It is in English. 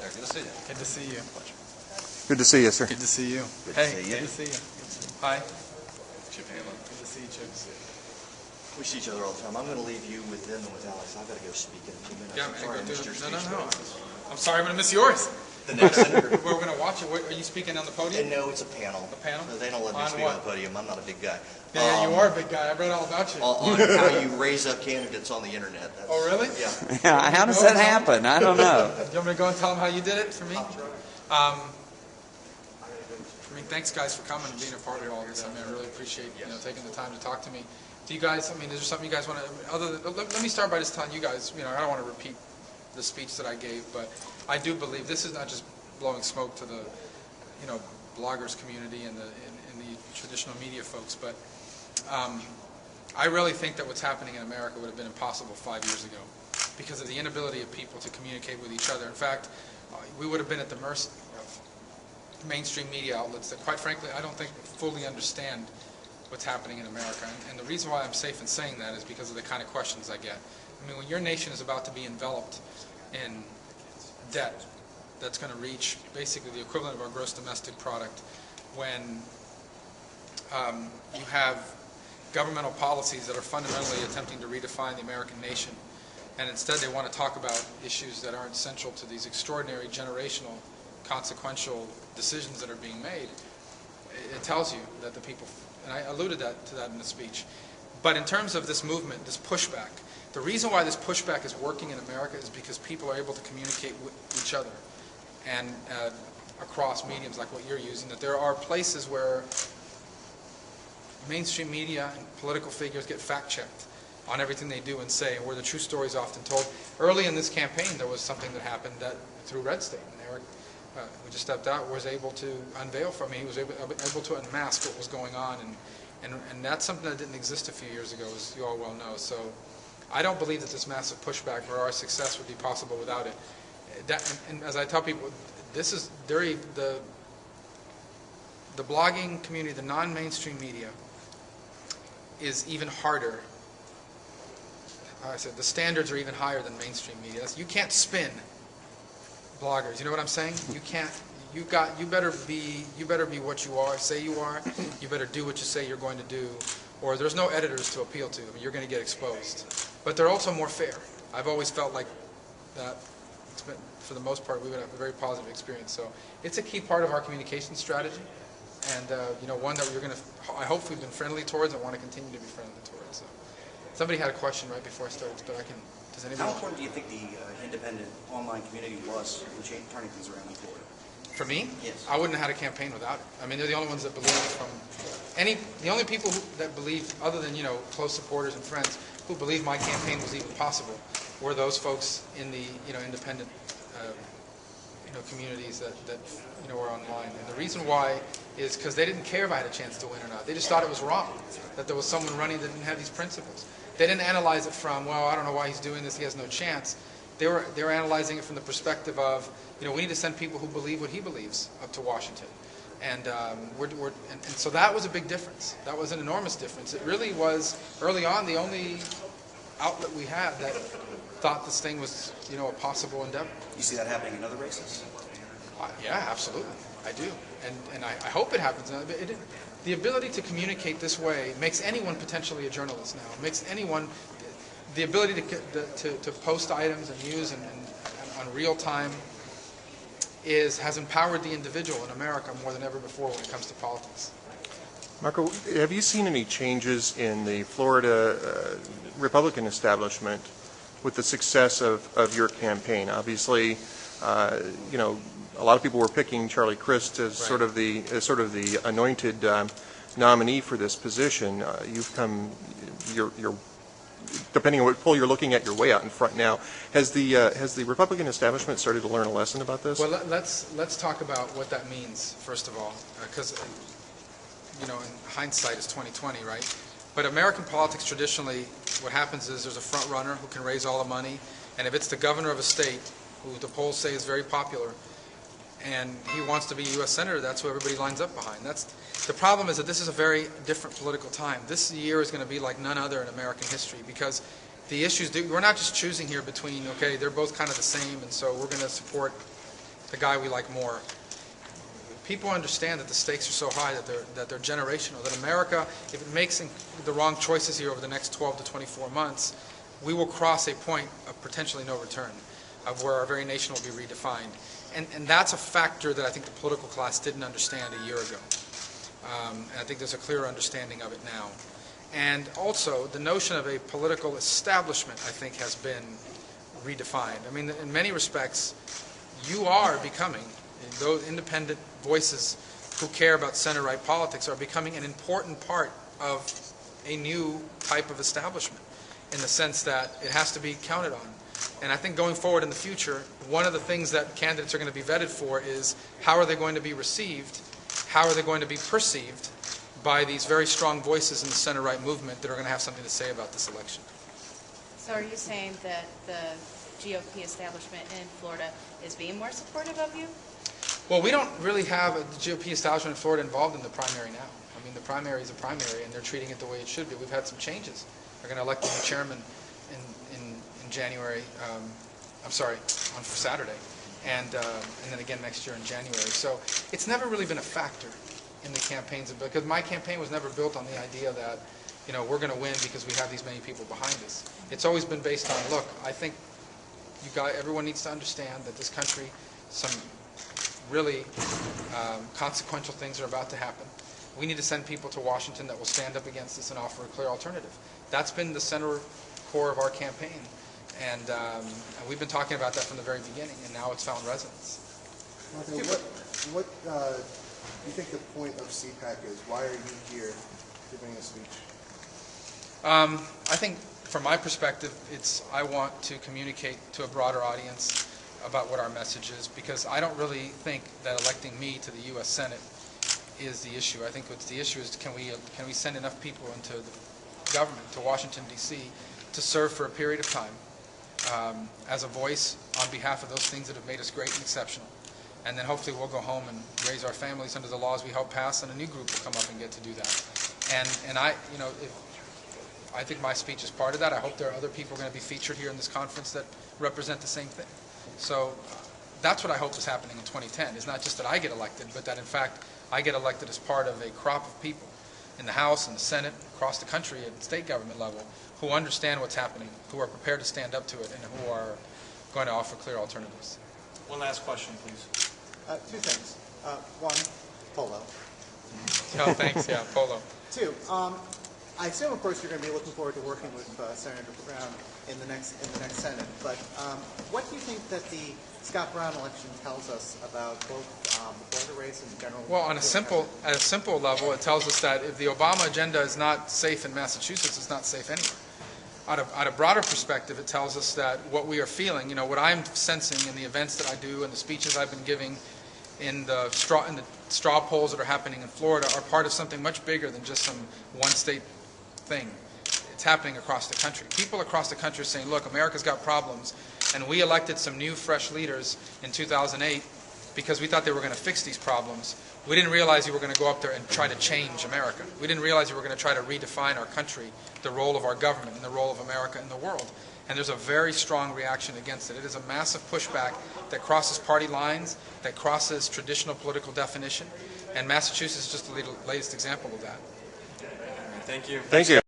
sir. Good to see you. Good to see you. Good to see you, sir. Good to see you. Good to Hey, see you. good to see you. Hi. Chip Hanlon. Good to see you, Chip. We see each other all the time. I'm going to leave you with them and with Alex. I've got to go speak in a few minutes. Yeah, I'm sorry I missed your speech. no. I'm sorry, I'm going to miss yours. The next senator. We're going to watch it. Are you speaking on the podium? No, it's a panel. A panel? No, they don't let me On speak what? on the podium. I'm not a big guy. Yeah, you are a big guy. I read all about you. On how you raise up candidates on the internet. That's, Oh, really? Yeah. Yeah, how does that happen? I don't know. Do you want me to go and tell them how you did it for me? I mean, thanks guys for coming and being a part of all this. I mean, I really appreciate taking the time to talk to me. Do you guys? I mean, is there something you guys want to? Let me start by just telling you guys. I don't want to repeat the speech that I gave, but I do believe this is not just blowing smoke to the bloggers community and the traditional media folks, but I really think that what's happening in America would have been impossible 5 years ago because of the inability of people to communicate with each other. In fact, we would have been at the mercy of mainstream media outlets that, quite frankly, I don't think fully understand what's happening in America. And the reason why I'm safe in saying that is because of the kind of questions I get. I mean, when your nation is about to be enveloped in debt that's going to reach basically the equivalent of our gross domestic product, when you have governmental policies that are fundamentally attempting to redefine the American nation, and instead they want to talk about issues that aren't central to these extraordinary generational consequential decisions that are being made, it tells you that the people, and I alluded to that in the speech, but in terms of this movement, this pushback, the reason why this pushback is working in America is because people are able to communicate with each other and across mediums like what you're using, that there are places where mainstream media and political figures get fact-checked on everything they do and say, and where the true story is often told. Early in this campaign, there was something that happened that through Red State, and Eric, who just stepped out, was able to unveil for me. He was able to unmask what was going on, and that's something that didn't exist a few years ago, as you all well know. So I don't believe that this massive pushback or our success would be possible without it. And as I tell people, this is the blogging community, the non-mainstream media, is even harder. I said the standards are even higher than mainstream media. You can't spin bloggers. You know what I'm saying? You can't. You better be what you are. Say you are. You better do what you say you're going to do. Or there's no editors to appeal to. I mean, you're going to get exposed. But they're also more fair. I've always felt like that. It's been, for the most part, we've had a very positive experience. So it's a key part of our communication strategy, and one that I hope we've been friendly towards and want to continue to be friendly towards. So somebody had a question right before I started, but does anybody? How important do you think the independent online community was in turning things around in Florida? For me? Yes. I wouldn't have had a campaign without it. I mean, they're the only ones that believe the only people that believe, other than close supporters and friends, who believed my campaign was even possible, were those folks in the independent communities that were online. And the reason why is because they didn't care if I had a chance to win or not. They just thought it was wrong, that there was someone running that didn't have these principles. They didn't analyze it from, well, I don't know why he's doing this, he has no chance. They were analyzing it from the perspective of, we need to send people who believe what he believes up to Washington. And so that was a big difference. That was an enormous difference. It really was, early on, the only outlet we had that thought this thing was, a possible endeavor. You see that happening in other races? Yeah, absolutely. I do. And I hope it happens. The ability to communicate this way makes anyone potentially a journalist now. It makes anyone, the ability to post items and news and on real time has empowered the individual in America more than ever before when it comes to politics. Marco, have you seen any changes in the Florida Republican establishment with the success of your campaign? Obviously, a lot of people were picking Charlie Crist as sort of the anointed nominee for this position. You're depending on what poll you're looking at, you're way out in front now. Has the Republican establishment started to learn a lesson about this? Well, let's talk about what that means first of all, because in hindsight is 20/20, right? But American politics traditionally, what happens is there's a front runner who can raise all the money, and if it's the governor of a state who the polls say is very popular, and he wants to be a U.S. senator, that's who everybody lines up behind. The problem is that this is a very different political time. This year is going to be like none other in American history because the issues, we're not just choosing here between, okay, they're both kind of the same, and so we're going to support the guy we like more. People understand that the stakes are so high that they're generational, that America, if it makes the wrong choices here over the next 12 to 24 months, we will cross a point of potentially no return, of where our very nation will be redefined. And that's a factor that I think the political class didn't understand a year ago. And I think there's a clearer understanding of it now. And also, the notion of a political establishment, I think, has been redefined. I mean, in many respects, you are becoming, those independent voices who care about center-right politics are becoming an important part of a new type of establishment, in the sense that it has to be counted on. And I think going forward in the future, one of the things that candidates are going to be vetted for is how are they going to be received, how are they going to be perceived by these very strong voices in the center-right movement that are going to have something to say about this election. So are you saying that the GOP establishment in Florida is being more supportive of you? Well, we don't really have a GOP establishment in Florida involved in the primary now. I mean, the primary is a primary, and they're treating it the way it should be. We've had some changes. They're going to elect a new chairman in January, on Saturday, and then again next year in January. So it's never really been a factor in the campaigns, because my campaign was never built on the idea that, you know, we're going to win because we have these many people behind us. It's always been based on, look, I think everyone needs to understand that this country, some really consequential things are about to happen. We need to send people to Washington that will stand up against this and offer a clear alternative. That's been the center core of our campaign, and we've been talking about that from the very beginning, and now it's found resonance. What do you think the point of CPAC is? Why are you here giving a speech? I think, from my perspective, I want to communicate to a broader audience about what our message is, because I don't really think that electing me to the U.S. Senate is the issue. I think what's the issue is can we send enough people into the government, to Washington, D.C., to serve for a period of time as a voice on behalf of those things that have made us great and exceptional. And then hopefully we'll go home and raise our families under the laws we help pass, and a new group will come up and get to do that. And I think my speech is part of that. I hope there are other people going to be featured here in this conference that represent the same thing. So that's what I hope is happening in 2010, is not just that I get elected, but that in fact I get elected as part of a crop of people in the House and the Senate, across the country at state government level, who understand what's happening, who are prepared to stand up to it, and who are going to offer clear alternatives. One last question, please. Two things. One, polo. Oh, thanks. Yeah, polo. Two, I assume, of course, you're going to be looking forward to working with Senator Brown in the next Senate. But what do you think that the Scott Brown election tells us about both the Florida race and the general? Well, at a simple level, it tells us that if the Obama agenda is not safe in Massachusetts, it's not safe anywhere. At a broader perspective, it tells us that what we are feeling, you know, what I'm sensing in the events that I do and the speeches I've been giving in the straw polls that are happening in Florida are part of something much bigger than just some one-state thing. It's happening across the country. People across the country are saying, look, America's got problems, and we elected some new, fresh leaders in 2008 because we thought they were going to fix these problems. We didn't realize you were going to go up there and try to change America. We didn't realize you were going to try to redefine our country, the role of our government, and the role of America in the world. And there's a very strong reaction against it. It is a massive pushback that crosses party lines, that crosses traditional political definition, and Massachusetts is just the latest example of that. Thank you. Thank you.